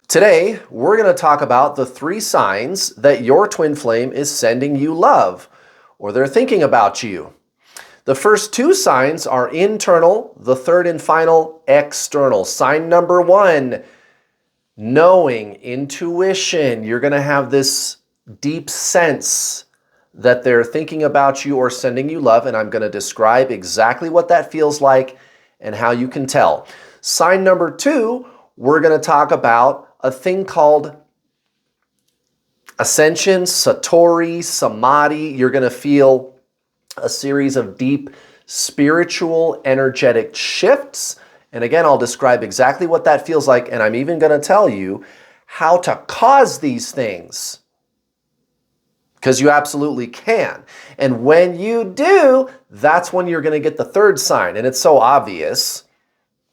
Today, we're going to talk about the 3 signs that your twin flame is sending you love, or they're thinking about you. The first 2 signs are internal, the third and final, external. Sign number 1, knowing, intuition. You're going to have this deep sense that they're thinking about you or sending you love, and I'm going to describe exactly what that feels like and how you can tell. Sign number 2, we're going to talk about a thing called ascension, satori, samadhi. You're going to feel a series of deep spiritual energetic shifts. And again, I'll describe exactly what that feels like, and I'm even going to tell you how to cause these things, because you absolutely can. And when you do, that's when you're going to get the third sign. And it's so obvious.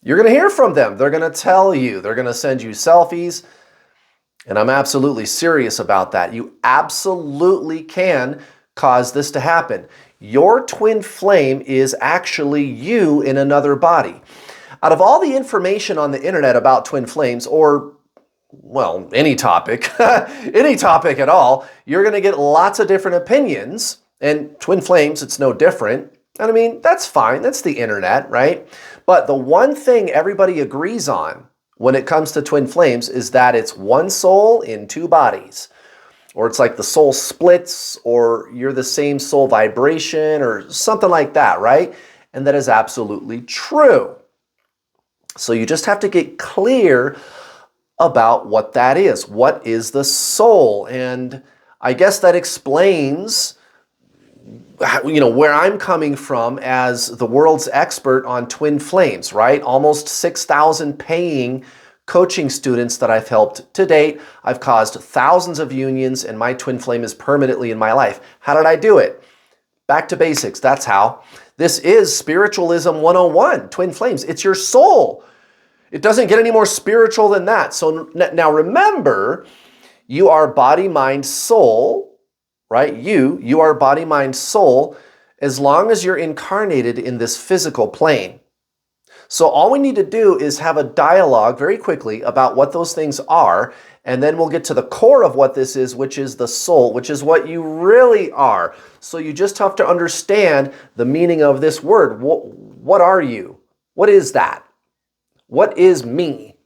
You're going to hear from them. They're going to tell you. They're going to send you selfies. And I'm absolutely serious about that. You absolutely can cause this to happen. Your twin flame is actually you in another body. Out of all the information on the internet about twin flames, or, well, any topic, any topic at all, you're going to get lots of different opinions. And twin flames, it's no different. And I mean, that's fine. That's the internet, right? But the one thing everybody agrees on when it comes to twin flames is that it's one soul in 2 bodies. Or it's like the soul splits, or you're the same soul vibration, or something like that, right? And that is absolutely true. So you just have to get clear about what that is. What is the soul? And I guess that explains where I'm coming from as the world's expert on twin flames, right? Almost 6,000 paying coaching students that I've helped to date. I've caused thousands of unions, and my twin flame is permanently in my life. How did I do it? Back to basics. That's how. This is Spiritualism 101, twin flames. It's your soul. It doesn't get any more spiritual than that. So now remember, you are body, mind, soul, right? You are body, mind, soul, as long as you're incarnated in this physical plane. So all we need to do is have a dialogue very quickly about what those things are, and then we'll get to the core of what this is, which is the soul, which is what you really are. So you just have to understand the meaning of this word. What are you? What is that? What is me?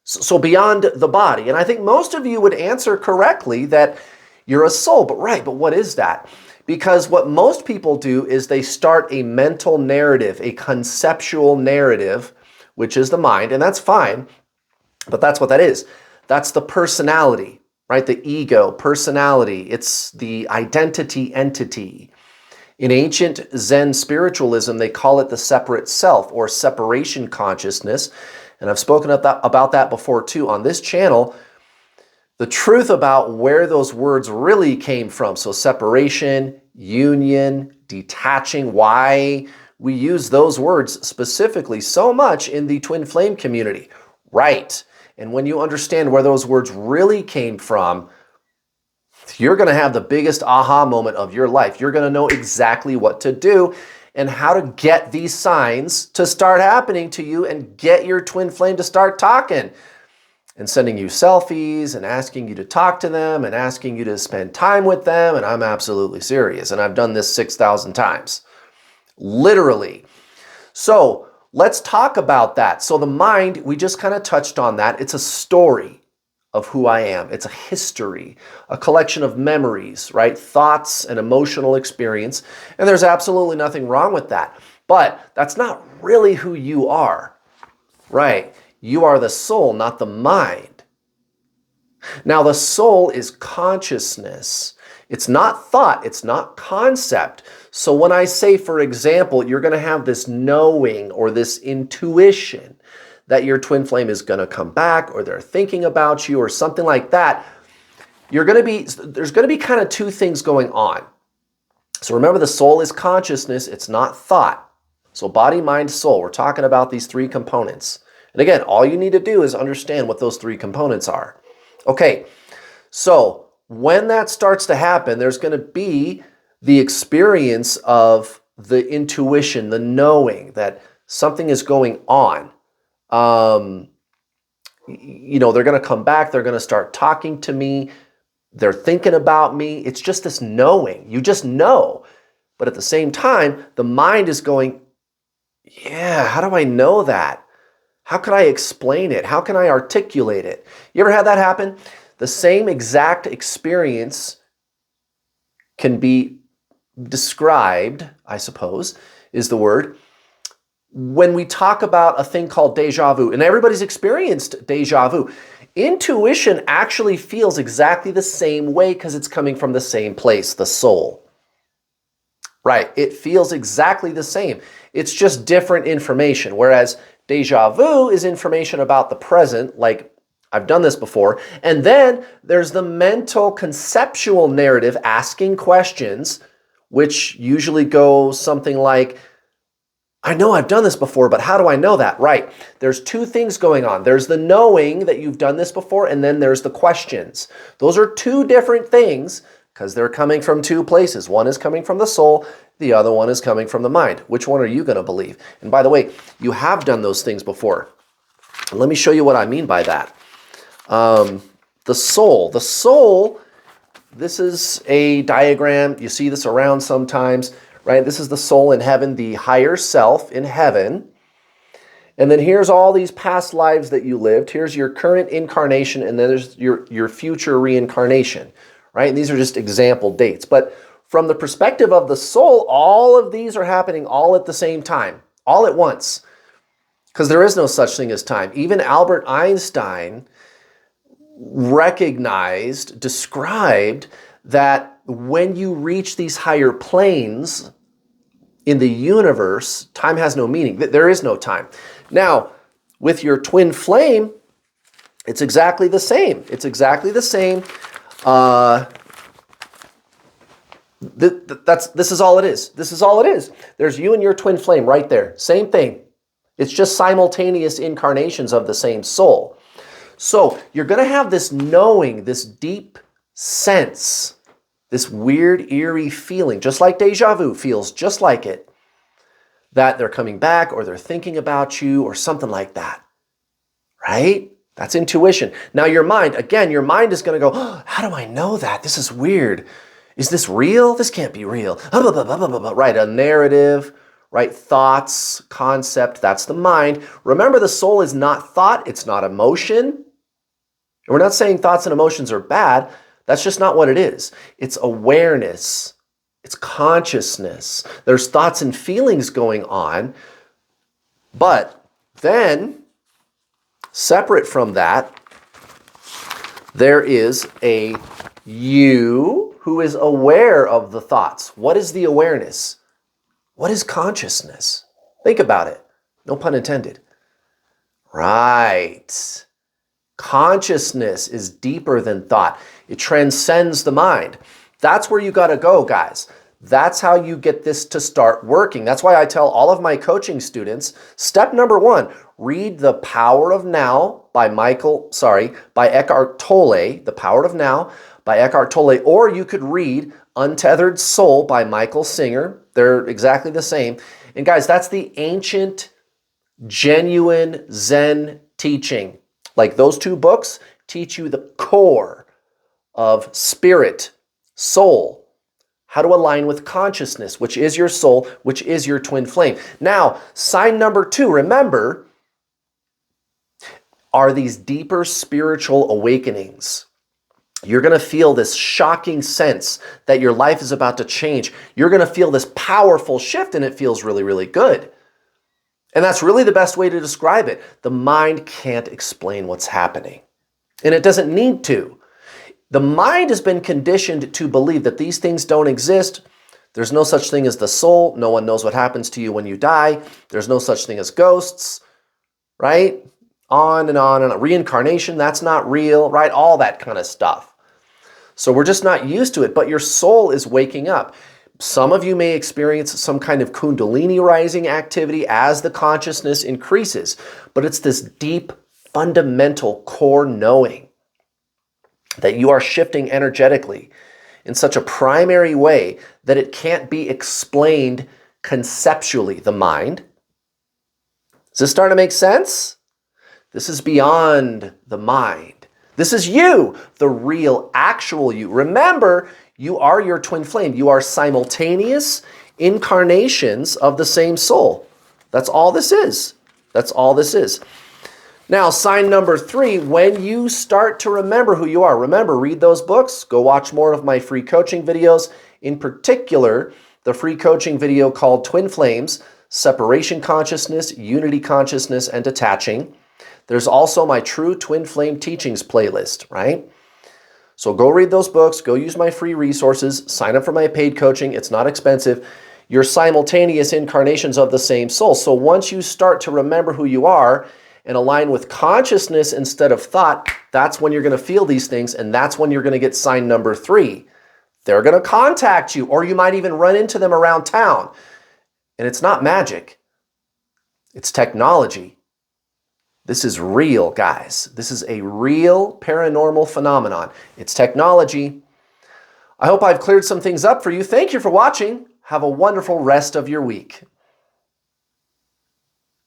So beyond the body. And I think most of you would answer correctly that you're a soul, but what is that? Because what most people do is they start a mental narrative, a conceptual narrative, which is the mind, and that's fine, but that's what that is. That's the personality, right? The ego, personality. It's the identity entity. In ancient Zen spiritualism, they call it the separate self or separation consciousness, and I've spoken about that before too on this channel. The truth about where those words really came from, so separation, union, detaching, why we use those words specifically so much in the twin flame community. Right. And when you understand where those words really came from, you're going to have the biggest aha moment of your life. You're going to know exactly what to do and how to get these signs to start happening to you and get your twin flame to start talking and sending you selfies and asking you to talk to them and asking you to spend time with them. And I'm absolutely serious. And I've done this 6,000 times, literally. So let's talk about that. So the mind, we just kind of touched on that. It's a story of who I am. It's a history, a collection of memories, right? Thoughts and emotional experience. And there's absolutely nothing wrong with that. But that's not really who you are, right? You are the soul, not the mind. Now, the soul is consciousness. It's not thought. It's not concept. So when I say, for example, you're going to have this knowing or this intuition that your twin flame is going to come back, or they're thinking about you or something like that, there's going to be kind of 2 things going on. So remember, the soul is consciousness. It's not thought. So body, mind, soul. We're talking about these 3 components. And again, all you need to do is understand what those 3 components are. Okay, so when that starts to happen, there's going to be the experience of the intuition, the knowing that something is going on. they're going to come back. They're going to start talking to me. They're thinking about me. It's just this knowing. You just know. But at the same time, the mind is going, yeah, how do I know that? How can I explain it? How can I articulate it? You ever had that happen? The same exact experience can be described, I suppose, is the word, when we talk about a thing called deja vu. And everybody's experienced deja vu. Intuition actually feels exactly the same way because it's coming from the same place, the soul. Right, it feels exactly the same. It's just different information. Whereas deja vu is information about the present, like I've done this before. And then there's the mental conceptual narrative asking questions, which usually go something like, I know I've done this before, but how do I know that? Right. There's two things going on. There's the knowing that you've done this before, and then there's the questions. Those are two different things because they're coming from two places. One is coming from the soul. The other one is coming from the mind. Which one are you going to believe? And by the way, you have done those things before. Let me show you what I mean by that. The soul. The soul, this is a diagram. You see this around sometimes. Right? This is the soul in heaven, the higher self in heaven. And then here's all these past lives that you lived. Here's your current incarnation, and then there's your future reincarnation. Right? And these are just example dates. But from the perspective of the soul, all of these are happening all at the same time, all at once. Because there is no such thing as time. Even Albert Einstein recognized, described that when you reach these higher planes in the universe, time has no meaning. There is no time. Now, with your twin flame, it's exactly the same. It's exactly the same. This is all it is. This is all it is. There's you and your twin flame right there. Same thing. It's just simultaneous incarnations of the same soul. So you're going to have this knowing, this deep sense, this weird, eerie feeling, just like deja vu feels just like it, that they're coming back or they're thinking about you or something like that, right? That's intuition. Now your mind, again, your mind is going to go, oh, how do I know that? This is weird. Is this real? This can't be real. Right, a narrative, right? Thoughts, concept, that's the mind. Remember, the soul is not thought, it's not emotion. And we're not saying thoughts and emotions are bad. That's just not what it is. It's awareness. It's consciousness. There's thoughts and feelings going on. But then, separate from that, there is a you who is aware of the thoughts. What is the awareness? What is consciousness? Think about it. No pun intended. Right. Consciousness is deeper than thought. It transcends the mind. That's where you got to go, guys. That's how you get this to start working. That's why I tell all of my coaching students, step number one, read The Power of Now by Eckhart Tolle, The Power of Now by Eckhart Tolle, or you could read Untethered Soul by Michael Singer. They're exactly the same. And guys, that's the ancient, genuine Zen teaching. Like those two books teach you the core of spirit, soul, how to align with consciousness, which is your soul, which is your twin flame. Now, sign number two, remember, are these deeper spiritual awakenings. You're going to feel this shocking sense that your life is about to change. You're going to feel this powerful shift, and it feels really, really good. And that's really the best way to describe it. The mind can't explain what's happening. And it doesn't need to. The mind has been conditioned to believe that these things don't exist. There's no such thing as the soul. No one knows what happens to you when you die. There's no such thing as ghosts, right? On and on and on. Reincarnation, that's not real, right? All that kind of stuff. So we're just not used to it, but your soul is waking up. Some of you may experience some kind of kundalini rising activity as the consciousness increases, but it's this deep, fundamental core knowing that you are shifting energetically in such a primary way that it can't be explained conceptually, the mind. Is this starting to make sense? This is beyond the mind. This is you, the real, actual you. Remember, you are your twin flame. You are simultaneous incarnations of the same soul. That's all this is. That's all this is. Now, sign number 3, when you start to remember who you are, remember, read those books, go watch more of my free coaching videos, in particular, the free coaching video called Twin Flames, Separation Consciousness, Unity Consciousness, and Detaching. There's also my True Twin Flame Teachings playlist, right? So go read those books, go use my free resources, sign up for my paid coaching. It's not expensive. You're simultaneous incarnations of the same soul. So once you start to remember who you are and align with consciousness instead of thought, that's when you're going to feel these things, and that's when you're going to get sign number 3. They're going to contact you, or you might even run into them around town. And it's not magic. It's technology. This is real, guys. This is a real paranormal phenomenon. It's technology. I hope I've cleared some things up for you. Thank you for watching. Have a wonderful rest of your week.